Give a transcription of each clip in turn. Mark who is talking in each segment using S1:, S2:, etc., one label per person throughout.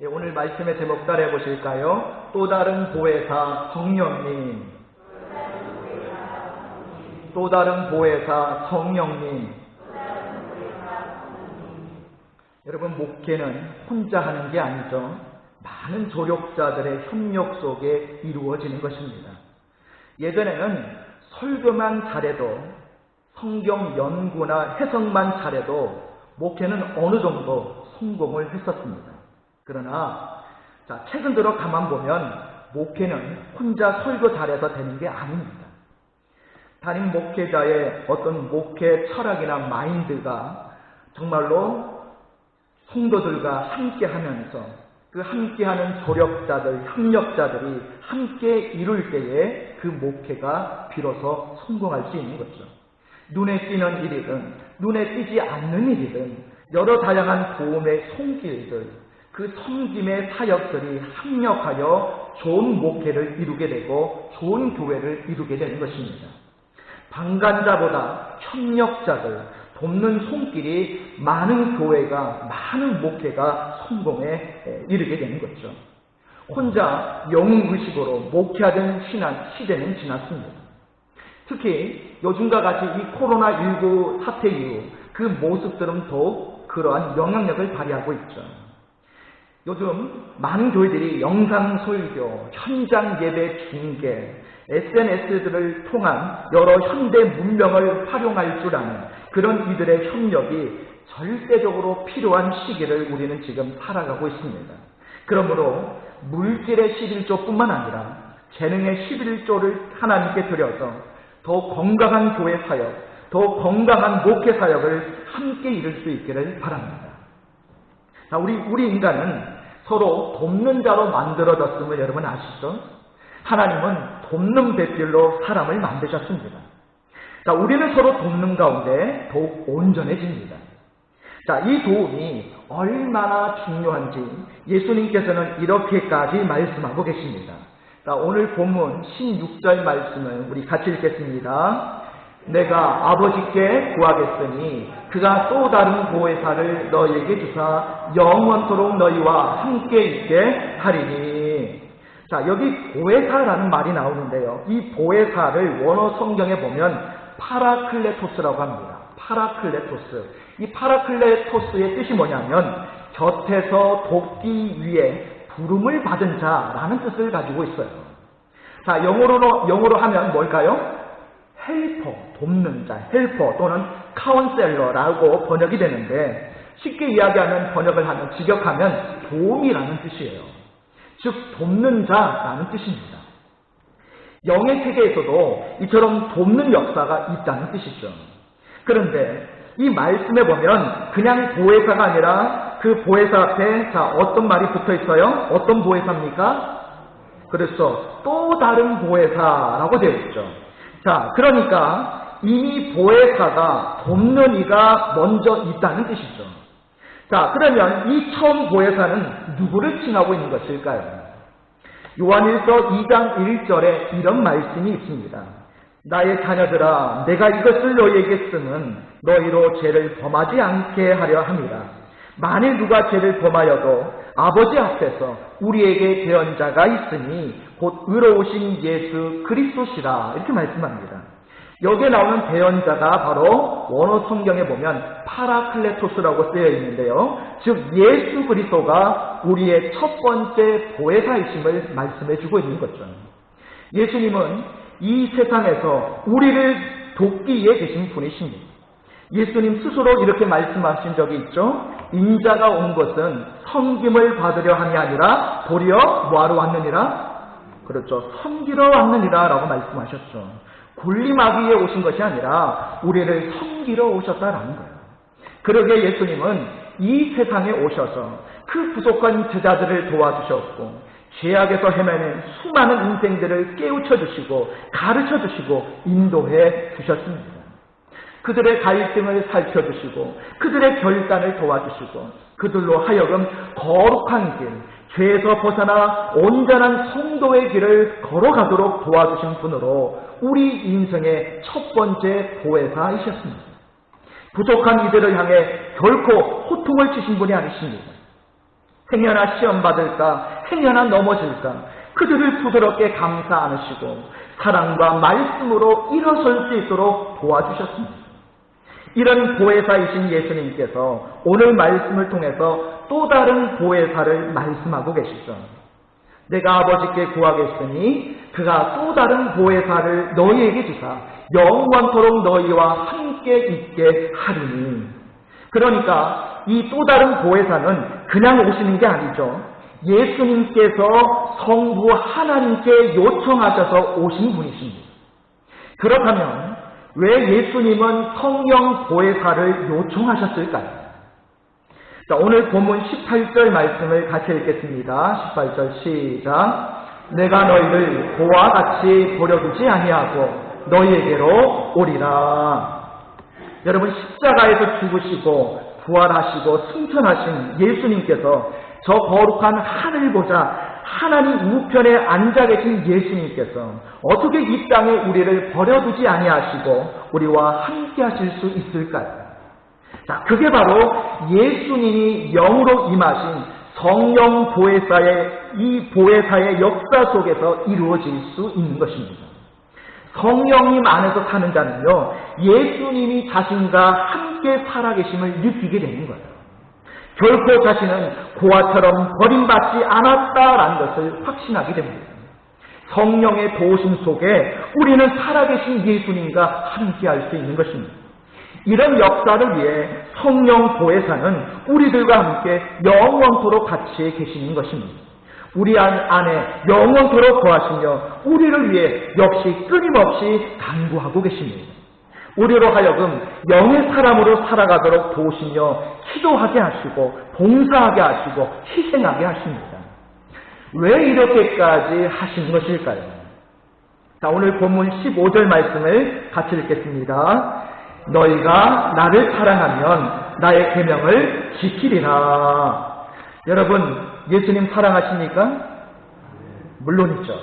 S1: 예, 오늘 말씀의 제목 따라해 보실까요? 또 다른 보혜사 성령님. 또 다른 보혜사 성령님. 여러분, 목회는 혼자 하는 게 아니죠. 많은 조력자들의 협력 속에 이루어지는 것입니다. 예전에는 설교만 잘해도, 성경 연구나 해석만 잘해도 목회는 어느 정도 성공을 했었습니다. 그러나 최근 들어 가만 보면 목회는 혼자 설교 잘해서 되는 게 아닙니다. 담임 목회자의 어떤 목회 철학이나 마인드가 정말로 성도들과 함께 하면서 그 함께하는 조력자들, 협력자들이 함께 이룰 때에 그 목회가 비로소 성공할 수 있는 거죠. 눈에 띄는 일이든 눈에 띄지 않는 일이든 여러 다양한 도움의 손길들, 그 섬김의 사역들이 합력하여 좋은 목회를 이루게 되고 좋은 교회를 이루게 되는 것입니다. 방관자보다 협력자들, 돕는 손길이 많은 교회가, 많은 목회가 성공에 이르게 되는 거죠. 혼자 영웅의식으로 목회하던 시대는 지났습니다. 특히 요즘과 같이 이 코로나19 사태 이후 그 모습들은 더욱 그러한 영향력을 발휘하고 있죠. 요즘 많은 교회들이 영상 설교, 현장 예배 중계, SNS들을 통한 여러 현대 문명을 활용할 줄 아는 그런 이들의 협력이 절대적으로 필요한 시기를 우리는 지금 살아가고 있습니다. 그러므로 물질의 11조뿐만 아니라 재능의 11조를 하나님께 드려서 더 건강한 교회 사역, 더 건강한 목회 사역을 함께 이룰 수 있기를 바랍니다. 우리 인간은 서로 돕는 자로 만들어졌음을 여러분 아시죠? 하나님은 돕는 배필로 사람을 만드셨습니다. 우리는 서로 돕는 가운데 더욱 온전해집니다. 이 도움이 얼마나 중요한지 예수님께서는 이렇게까지 말씀하고 계십니다. 오늘 본문 16절 말씀을 우리 같이 읽겠습니다. 내가 아버지께 구하겠으니 그가 또 다른 보혜사를 너희에게 주사 영원토록 너희와 함께 있게 하리니. 여기 보혜사라는 말이 나오는데요. 이 보혜사를 원어 성경에 보면 파라클레토스라고 합니다. 파라클레토스. 이 파라클레토스의 뜻이 뭐냐면 곁에서 돕기 위해 부름을 받은 자라는 뜻을 가지고 있어요. 영어로 하면 뭘까요? 헬퍼, 돕는 자, 헬퍼 또는 카운셀러라고 번역이 되는데, 쉽게 이야기하면 직역하면 도움이라는 뜻이에요. 즉 돕는 자라는 뜻입니다. 영의 세계에서도 이처럼 돕는 역사가 있다는 뜻이죠. 그런데 이 말씀에 보면 그냥 보혜사가 아니라 그 보혜사 앞에 어떤 말이 붙어 있어요? 어떤 보혜사입니까? 그래서 또 다른 보혜사라고 되어 있죠. 그러니까 이미 보혜사가 돕는 이가 먼저 있다는 뜻이죠. 그러면 이 처음 보혜사는 누구를 칭하고 있는 것일까요? 요한일서 2장 1절에 이런 말씀이 있습니다. 나의 자녀들아, 내가 이것을 너희에게 쓰면 너희로 죄를 범하지 않게 하려 함이라. 만일 누가 죄를 범하여도 아버지 앞에서 우리에게 대언자가 있으니 곧 의로우신 예수 그리스도시라, 이렇게 말씀합니다. 여기에 나오는 대언자가 바로 원어 성경에 보면 파라클레토스라고 쓰여 있는데요. 즉 예수 그리스도가 우리의 첫 번째 보혜사이심을 말씀해 주고 있는 거죠. 예수님은 이 세상에서 우리를 돕기 위해 계신 분이십니다. 예수님 스스로 이렇게 말씀하신 적이 있죠. 인자가 온 것은 섬김을 받으려 함이 아니라 도리어 뭐하러 왔느니라? 그렇죠. 섬기러 왔느니라 라고 말씀하셨죠. 군림하기 위해 오신 것이 아니라 우리를 섬기러 오셨다라는 거예요. 그러기에 예수님은 이 세상에 오셔서 그 부족한 제자들을 도와주셨고, 죄악에서 헤매는 수많은 인생들을 깨우쳐주시고 가르쳐주시고 인도해 주셨습니다. 그들의 갈등을 살펴주시고 그들의 결단을 도와주시고 그들로 하여금 거룩한 길, 죄에서 벗어나 온전한 성도의 길을 걸어가도록 도와주신 분으로 우리 인생의 첫 번째 보혜사이셨습니다. 부족한 이들을 향해 결코 호통을 치신 분이 아니십니다. 행여나 시험 받을까, 행여나 넘어질까, 그들을 부드럽게 감싸 안으시고 사랑과 말씀으로 일어설 수 있도록 도와주셨습니다. 이런 보혜사이신 예수님께서 오늘 말씀을 통해서 또 다른 보혜사를 말씀하고 계시죠. 내가 아버지께 구하겠으니 그가 또 다른 보혜사를 너희에게 주사 영원토록 너희와 함께 있게 하리니. 그러니까 이 또 다른 보혜사는 그냥 오시는 게 아니죠. 예수님께서 성부 하나님께 요청하셔서 오신 분이십니다. 그렇다면 왜 예수님은 성령 보혜사를 요청하셨을까요? 자, 오늘 본문 18절 말씀을 같이 읽겠습니다. 18절 시작. 내가 너희를 고와 같이 버려두지 아니하고 너희에게로 오리라. 여러분, 십자가에서 죽으시고 부활하시고 승천하신 예수님께서 저 거룩한 하늘 보좌 하나님 우편에 앉아 계신 예수님께서 어떻게 이 땅에 우리를 버려두지 아니하시고 우리와 함께 하실 수 있을까요? 자, 그게 바로 예수님이 영으로 임하신 성령 보혜사의 이 보혜사의 역사 속에서 이루어질 수 있는 것입니다. 성령님 안에서 사는 자는요, 예수님이 자신과 함께 살아계심을 느끼게 되는 거예요. 결코 자신은 고아처럼 버림받지 않았다라는 것을 확신하게 됩니다. 성령의 도우심 속에 우리는 살아계신 예수님과 함께할 수 있는 것입니다. 이런 역사를 위해 성령 보혜사는 우리들과 함께 영원토록 같이 계시는 것입니다. 우리 안에 영원토록 거하시며 우리를 위해 역시 끊임없이 간구하고 계십니다. 우리로 하여금 영의 사람으로 살아가도록 도우시며 기도하게 하시고 봉사하게 하시고 희생하게 하십니다. 왜 이렇게까지 하신 것일까요? 자, 오늘 본문 15절 말씀을 같이 읽겠습니다. 너희가 나를 사랑하면 나의 계명을 지키리라. 여러분, 예수님 사랑하십니까? 물론이죠.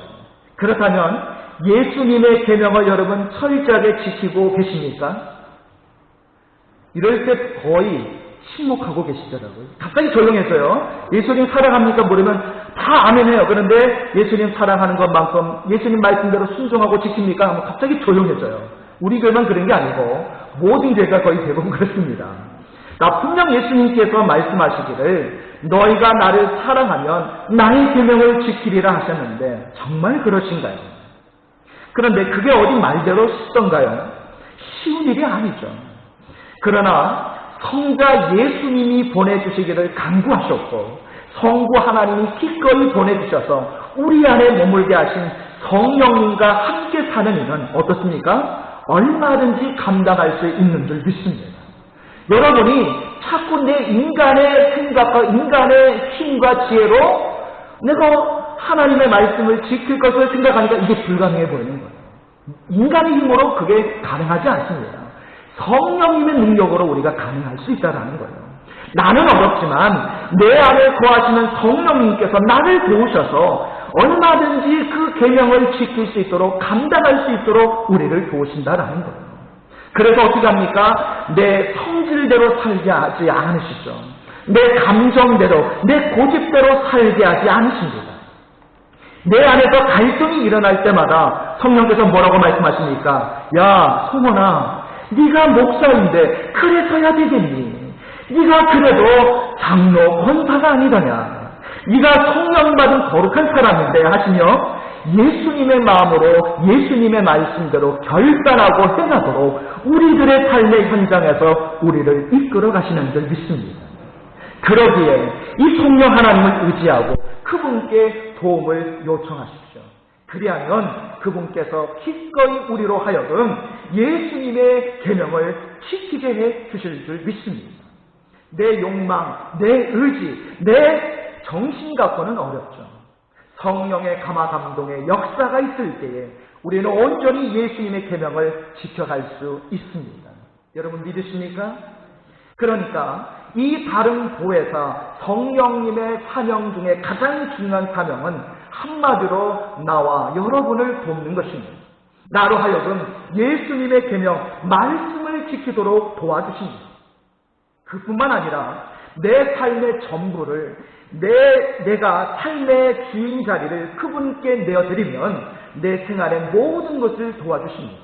S1: 그렇다면 예수님의 계명을 여러분 철저하게 지키고 계십니까? 이럴 때 거의 침묵하고 계시더라고요. 갑자기 조용해서요. 예수님 사랑합니까? 물으면 다 아멘해요. 그런데 예수님 사랑하는 것만큼 예수님 말씀대로 순종하고 지킵니까? 하면 갑자기 조용해져요. 우리 교회만 그런 게 아니고 모든 교회가 거의 대부분 그렇습니다. 분명 예수님께서 말씀하시기를 너희가 나를 사랑하면 나의 계명을 지키리라 하셨는데 정말 그러신가요? 그런데 그게 어디 말대로 쉽던가요? 쉬운 일이 아니죠. 그러나 성자 예수님이 보내주시기를 간구하셨고 성부 하나님이 기꺼이 보내주셔서 우리 안에 머물게 하신 성령님과 함께 사는 이는 어떻습니까? 얼마든지 감당할 수 있는 줄 믿습니다. 여러분이 자꾸 내 인간의 생각과 인간의 힘과 지혜로 내가 하나님의 말씀을 지킬 것을 생각하니까 이게 불가능해 보이는 거예요. 인간의 힘으로 그게 가능하지 않습니다. 성령님의 능력으로 우리가 가능할 수 있다는 거예요. 나는 어렵지만 내 안에 거하시는 성령님께서 나를 도우셔서 얼마든지 그 계명을 지킬 수 있도록 감당할 수 있도록 우리를 도우신다라는 거예요. 그래서 어떻게 합니까? 내 성질대로 살게 하지 않으시죠. 내 감정대로, 내 고집대로 살게 하지 않으십니다. 내 안에서 갈등이 일어날 때마다 성령께서 뭐라고 말씀하십니까? 야, 송원아, 네가 목사인데 그래서야 되겠니? 네가 그래도 장로 권사가 아니더냐? 네가 성령 받은 거룩한 사람인데 하시며 예수님의 마음으로 예수님의 말씀대로 결단하고 행하도록 우리들의 삶의 현장에서 우리를 이끌어 가시는 줄 믿습니다. 그러기에 이 성령 하나님을 의지하고 그분께 도움을 요청하십시오. 그리하면 그분께서 기꺼이 우리로 하여금 예수님의 계명을 지키게 해 주실 줄 믿습니다. 내 욕망, 내 의지, 내 정신 갖고는 어렵죠. 성령의 감화감동의 역사가 있을 때에 우리는 온전히 예수님의 계명을 지켜갈 수 있습니다. 여러분 믿으십니까? 그러니까 이 다른 보혜사 성령님의 사명 중에 가장 중요한 사명은 한마디로 나와 여러분을 돕는 것입니다. 나로 하여금 예수님의 계명, 말씀을 지키도록 도와주십니다. 그뿐만 아니라 내 삶의 전부를 내가 삶의 주인 자리를 그분께 내어드리면 내 생활의 모든 것을 도와주십니다.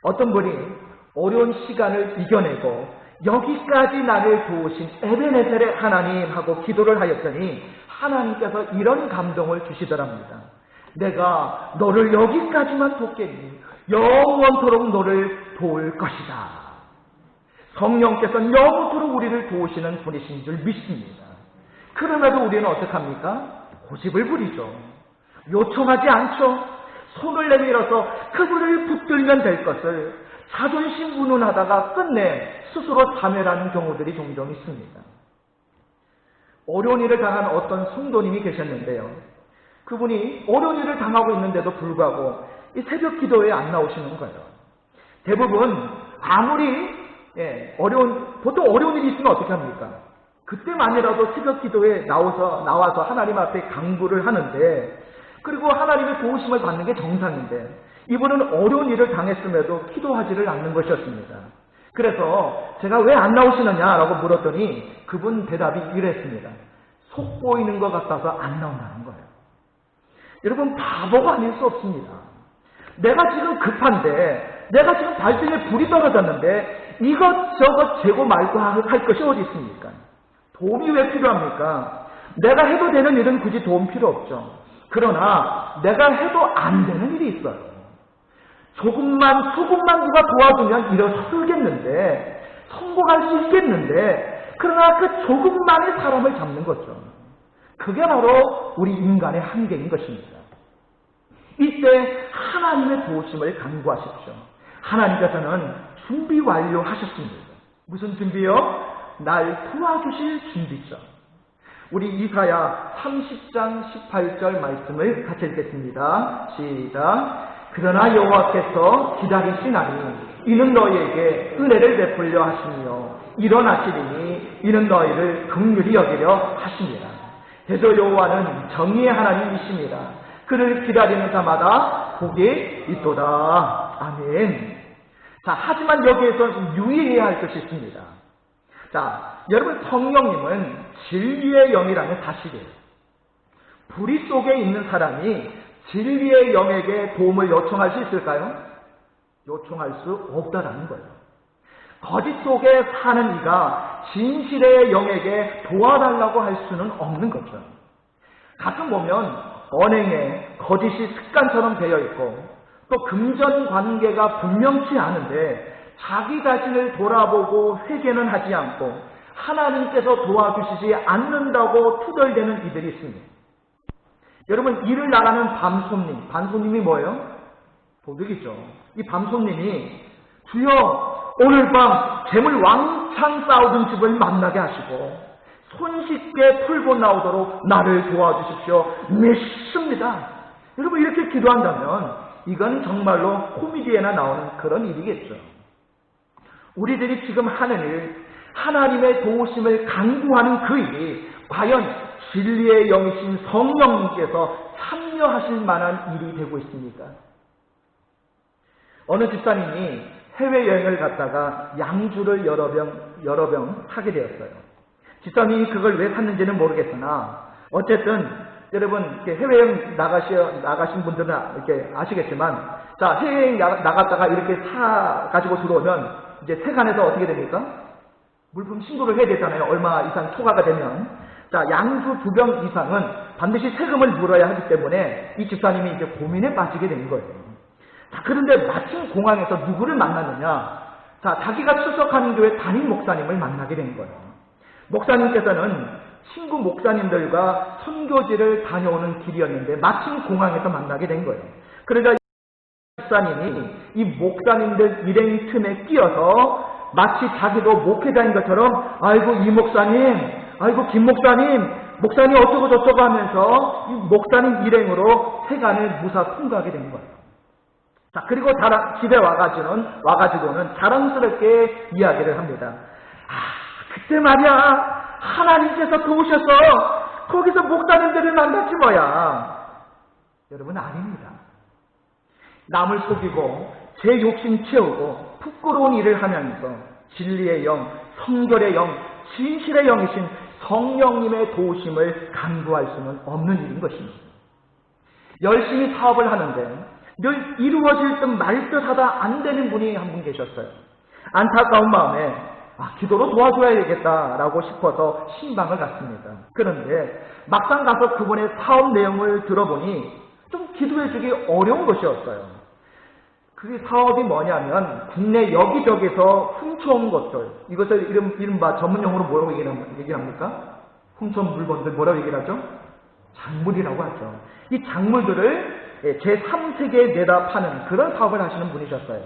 S1: 어떤 분이 어려운 시간을 이겨내고 여기까지 나를 도우신 에베네셀의 하나님 하고 기도를 하였더니 하나님께서 이런 감동을 주시더랍니다. 내가 너를 여기까지만 돕겠니? 영원토록 너를 도울 것이다. 성령께서 영원토록 우리를 도우시는 분이신 줄 믿습니다. 그럼에도 우리는 어떡합니까? 고집을 부리죠. 요청하지 않죠. 손을 내밀어서 그분을 붙들면 될 것을 자존심 운운하다가 끝내 스스로 자멸하는 경우들이 종종 있습니다. 어려운 일을 당한 어떤 성도님이 계셨는데요. 그분이 어려운 일을 당하고 있는데도 불구하고 이 새벽 기도에 안 나오시는 거예요. 대부분 아무리 보통 어려운 일이 있으면 어떻게 합니까? 그때만이라도 새벽 기도에 나와서 하나님 앞에 강구를 하는데, 그리고 하나님의 도우심을 받는 게 정상인데 이분은 어려운 일을 당했음에도 기도하지를 않는 것이었습니다. 그래서 제가 왜 안 나오시느냐라고 물었더니 그분 대답이 이랬습니다. 속보이는 것 같아서 안 나온다는 거예요. 여러분, 바보가 아닐 수 없습니다. 내가 지금 급한데, 내가 지금 발등에 불이 떨어졌는데 이것저것 재고 말고 할 것이 어디 있습니까? 도움이 왜 필요합니까? 내가 해도 되는 일은 굳이 도움 필요 없죠. 그러나 내가 해도 안 되는 일이 있어요. 조금만 누가 도와주면 일어서겠는데, 성공할 수 있겠는데, 그러나 그 조금만의 사람을 잡는 거죠. 그게 바로 우리 인간의 한계인 것입니다. 이때 하나님의 도우심을 간구하십시오. 하나님께서는 준비 완료하셨습니다. 무슨 준비요? 날 도와주실 준비죠. 우리 이사야 30장 18절 말씀을 같이 읽겠습니다. 시작. 그러나 여호와께서 기다리시나니 이는 너희에게 은혜를 베풀려 하시며 일어나시리니 이는 너희를 긍휼히 여기려 하십니다. 대저 여호와는 정의의 하나님이십니다. 그를 기다리는 자마다 복이 있도다. 아멘. 자, 하지만 여기에서 유의해야 할 것이 있습니다. 자, 여러분, 성령님은 진리의 영이라는 사실이에요. 불의 속에 있는 사람이 진리의 영에게 도움을 요청할 수 있을까요? 요청할 수 없다라는 거예요. 거짓 속에 사는 이가 진실의 영에게 도와달라고 할 수는 없는 거죠. 가끔 보면 언행에 거짓이 습관처럼 되어 있고 또 금전 관계가 분명치 않은데 자기 자신을 돌아보고 회개는 하지 않고 하나님께서 도와주시지 않는다고 투덜대는 이들이 있습니다. 여러분, 일을 나가는 밤손님이 뭐예요? 도둑이죠. 이 밤손님이 주여 오늘 밤 재물 왕창 쌓아둔 집을 만나게 하시고 손쉽게 풀고 나오도록 나를 도와주십시오. 믿습니다. 여러분, 이렇게 기도한다면 이건 정말로 코미디에나 나오는 그런 일이겠죠. 우리들이 지금 하는 일, 하나님의 도우심을 간구하는 그 일이 과연 진리의 영이신 성령님께서 참여하실 만한 일이 되고 있습니까? 어느 집사님이 해외여행을 갔다가 양주를 여러 병 사게 되었어요. 집사님이 그걸 왜 샀는지는 모르겠으나 어쨌든 여러분, 해외여행 나가신 분들은 이렇게 아시겠지만, 자, 해외여행 나갔다가 이렇게 사가지고 들어오면 이제 세관에서 어떻게 됩니까? 물품 신고를 해야 되잖아요. 얼마 이상 초과가 되면. 자, 양주 2병 이상은 반드시 세금을 물어야 하기 때문에 이 집사님이 이제 고민에 빠지게 된 거예요. 자, 그런데 마침 공항에서 누구를 만났느냐? 자, 자기가 출석하는 교회 담임 목사님을 만나게 된 거예요. 목사님께서는 친구 목사님들과 선교지를 다녀오는 길이었는데 마침 공항에서 만나게 된 거예요. 그러자 목사님이 이 목사님들 일행 틈에 끼어서 마치 자기도 목회자인 것처럼 아이고 이 목사님, 아이고 김 목사님, 목사님 어쩌고 저쩌고 하면서 이 목사님 일행으로 세간을 무사 통과하게 된 거예요. 자, 그리고 집에 와가지고는 자랑스럽게 이야기를 합니다. 그때 말이야, 하나님께서 도우셔서 거기서 목사님들을 만났지 뭐야. 여러분, 아닙니다. 남을 속이고 제 욕심 채우고 부끄러운 일을 하면서 진리의 영, 성결의 영, 진실의 영이신 성령님의 도우심을 간구할 수는 없는 일인 것입니다. 열심히 사업을 하는데 늘 이루어질 듯 말 듯 하다 안 되는 분이 한 분 계셨어요. 안타까운 마음에 기도로 도와줘야겠다라고 싶어서 신방을 갔습니다. 그런데 막상 가서 그분의 사업 내용을 들어보니 좀 기도해주기 어려운 것이었어요. 그 사업이 뭐냐면 국내 여기저기서 훔쳐온 것들, 이것을 이른바 전문용어로 뭐라고 얘기합니까? 훔쳐온 물건들 뭐라고 얘기를 하죠? 작물이라고 하죠. 이 작물들을 제3세계에 내다 파는 그런 사업을 하시는 분이셨어요.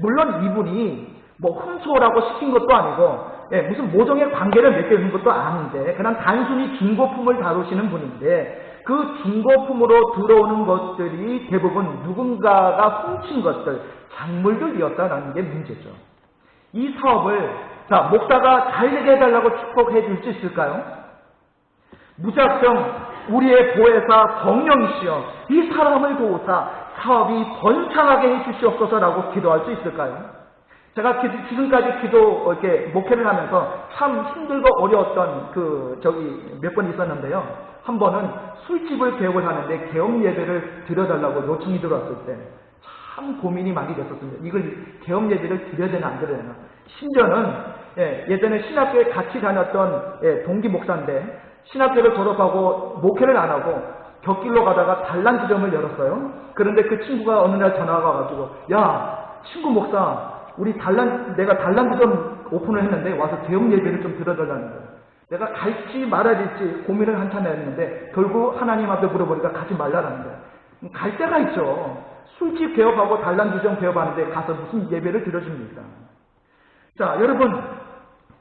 S1: 물론 이분이 뭐 훔쳐오라고 시킨 것도 아니고 무슨 모종의 관계를 맺는 것도 아닌데 그냥 단순히 중고품을 다루시는 분인데 그 중고품으로 들어오는 것들이 대부분 누군가가 훔친 것들, 작물들이었다는 게 문제죠. 이 사업을 목사가 잘 되게 해달라고 축복해 줄 수 있을까요? 무작정 우리의 보혜사 성령이시여 이 사람을 도우사 사업이 번창하게 해주시옵소서라고 기도할 수 있을까요? 제가 지금까지 목회를 하면서 참 힘들고 어려웠던 몇 번 있었는데요. 한 번은 술집을 개업을 하는데 개업 예배를 드려달라고 요청이 들어왔을 때 참 고민이 많이 됐었습니다. 이걸 개업 예배를 드려야 되나 안 드려야 되나. 심지어는 예전에 신학교에 같이 다녔던 동기 목사인데 신학교를 졸업하고 목회를 안 하고 곁길로 가다가 단란주점을 열었어요. 그런데 그 친구가 어느 날 전화가 와가지고 야 친구 목사 내가 단란주점 오픈을 했는데 와서 개업 예배를 좀 드려달라는 거예요. 내가 갈지 말아야 될지 고민을 한참 했는데 결국 하나님 앞에 물어보니까 가지 말라라는 거예요. 갈 데가 있죠. 술집 개업하고 단란주점 개업하는데 가서 무슨 예배를 드려줍니까? 자, 여러분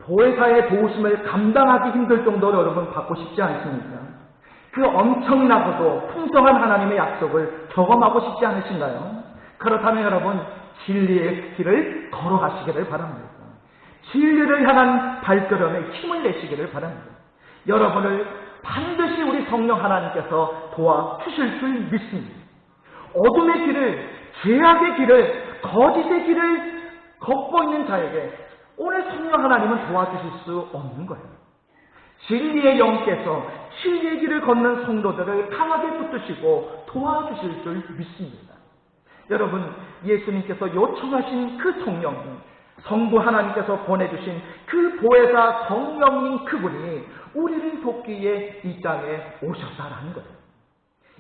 S1: 보혜사의 도우심을 감당하기 힘들 정도로 여러분 받고 싶지 않습니까? 그 엄청나고도 풍성한 하나님의 약속을 경험하고 싶지 않으신가요? 그렇다면 여러분 진리의 길을 걸어가시기를 바랍니다. 진리를 향한 발걸음에 힘을 내시기를 바랍니다. 여러분을 반드시 우리 성령 하나님께서 도와주실 줄 믿습니다. 어둠의 길을, 죄악의 길을, 거짓의 길을 걷고 있는 자에게 오늘 성령 하나님은 도와주실 수 없는 거예요. 진리의 영께서 진리의 길을 걷는 성도들을 강하게 붙드시고 도와주실 줄 믿습니다. 여러분, 예수님께서 요청하신 그 성령님, 성부 하나님께서 보내주신 그 보혜사 성령님 그분이 우리를 돕기에 이 땅에 오셨다라는 거예요.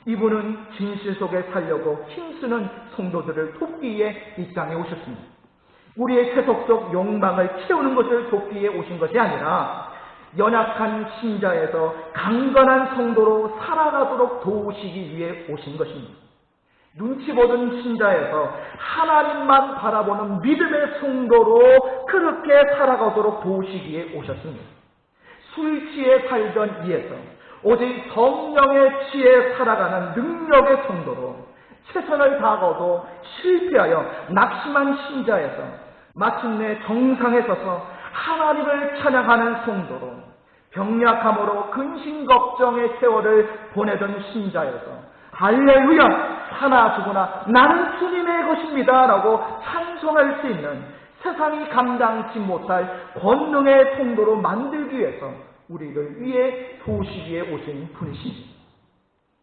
S1: 이분은 진실 속에 살려고 힘쓰는 성도들을 돕기에 이 땅에 오셨습니다. 우리의 세속적 욕망을 채우는 것을 돕기에 오신 것이 아니라 연약한 신자에서 강건한 성도로 살아가도록 도우시기 위해 오신 것입니다. 눈치 보던 신자에서 하나님만 바라보는 믿음의 성도로 그렇게 살아가도록 도우시기에 오셨습니다. 술 취해 살던 이에서 오직 성령의 취해 살아가는 능력의 성도로 최선을 다하고도 실패하여 낙심한 신자에서 마침내 정상에 서서 하나님을 찬양하는 성도로 병약함으로 근심 걱정의 세월을 보내던 신자에서 할렐루야 사나 죽으나 나는 주님의 것입니다 라고 찬송할 수 있는 세상이 감당치 못할 권능의 통도로 만들기 위해서 우리를 위해 도우시기에 오신 분이십니다.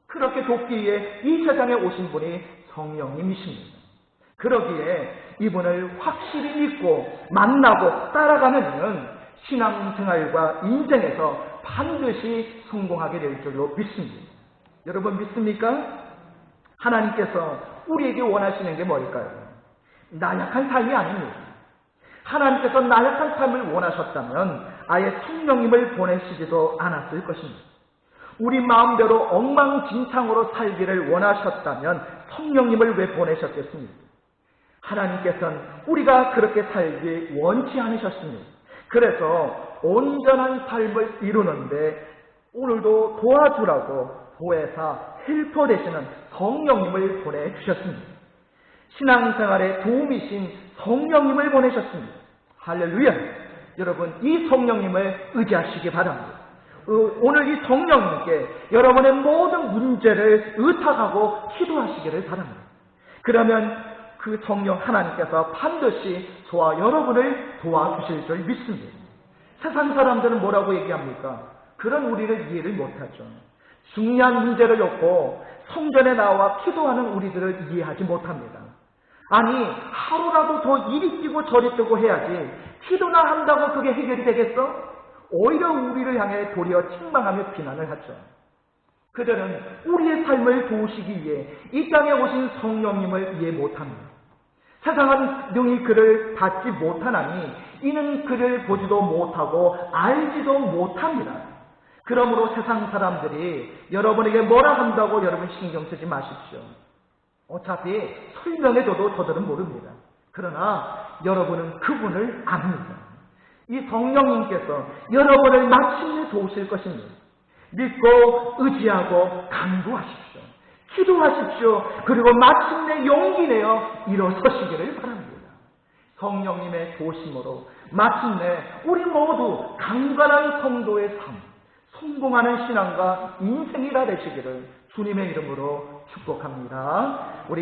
S1: 그렇게 돕기 위해 이 세상에 오신 분이 성령님이십니다. 그러기에 이분을 확실히 믿고 만나고 따라가는 이는 신앙생활과 인생에서 반드시 성공하게 될 줄로 믿습니다. 여러분 믿습니까? 하나님께서 우리에게 원하시는 게 뭘까요? 나약한 삶이 아닙니다. 하나님께서 나약한 삶을 원하셨다면 아예 성령님을 보내시지도 않았을 것입니다. 우리 마음대로 엉망진창으로 살기를 원하셨다면 성령님을 왜 보내셨겠습니까? 하나님께서는 우리가 그렇게 살기 원치 않으셨습니다. 그래서 온전한 삶을 이루는데 오늘도 도와주라고 보혜사 헬퍼 되시는 성령님을 보내주셨습니다. 신앙생활에 도움이신 성령님을 보내셨습니다. 할렐루야! 여러분 이 성령님을 의지하시기 바랍니다. 오늘 이 성령님께 여러분의 모든 문제를 의탁하고 기도하시기를 바랍니다. 그러면 그 성령 하나님께서 반드시 저와 여러분을 도와주실 줄 믿습니다. 세상 사람들은 뭐라고 얘기합니까? 그런 우리를 이해를 못하죠. 중요한 문제를 놓고 성전에 나와 기도하는 우리들을 이해하지 못합니다. 아니, 하루라도 더 이리 뛰고 저리 뛰고 해야지 기도나 한다고 그게 해결이 되겠어? 오히려 우리를 향해 도리어 책망하며 비난을 하죠. 그들은 우리의 삶을 도우시기 위해 이 땅에 오신 성령님을 이해 못합니다. 세상은 능히 그를 받지 못하나니 이는 그를 보지도 못하고 알지도 못합니다. 그러므로 세상 사람들이 여러분에게 뭐라 한다고 여러분 신경 쓰지 마십시오. 어차피 설명해줘도 저들은 모릅니다. 그러나 여러분은 그분을 압니다. 이 성령님께서 여러분을 마침내 도우실 것입니다. 믿고 의지하고 간구하십시오. 기도하십시오. 그리고 마침내 용기 내어 일어서시기를 바랍니다. 성령님의 도심으로 마침내 우리 모두 강건한 성도의 삶, 성공하는 신앙과 인생이라 되시기를 주님의 이름으로 축복합니다. 우리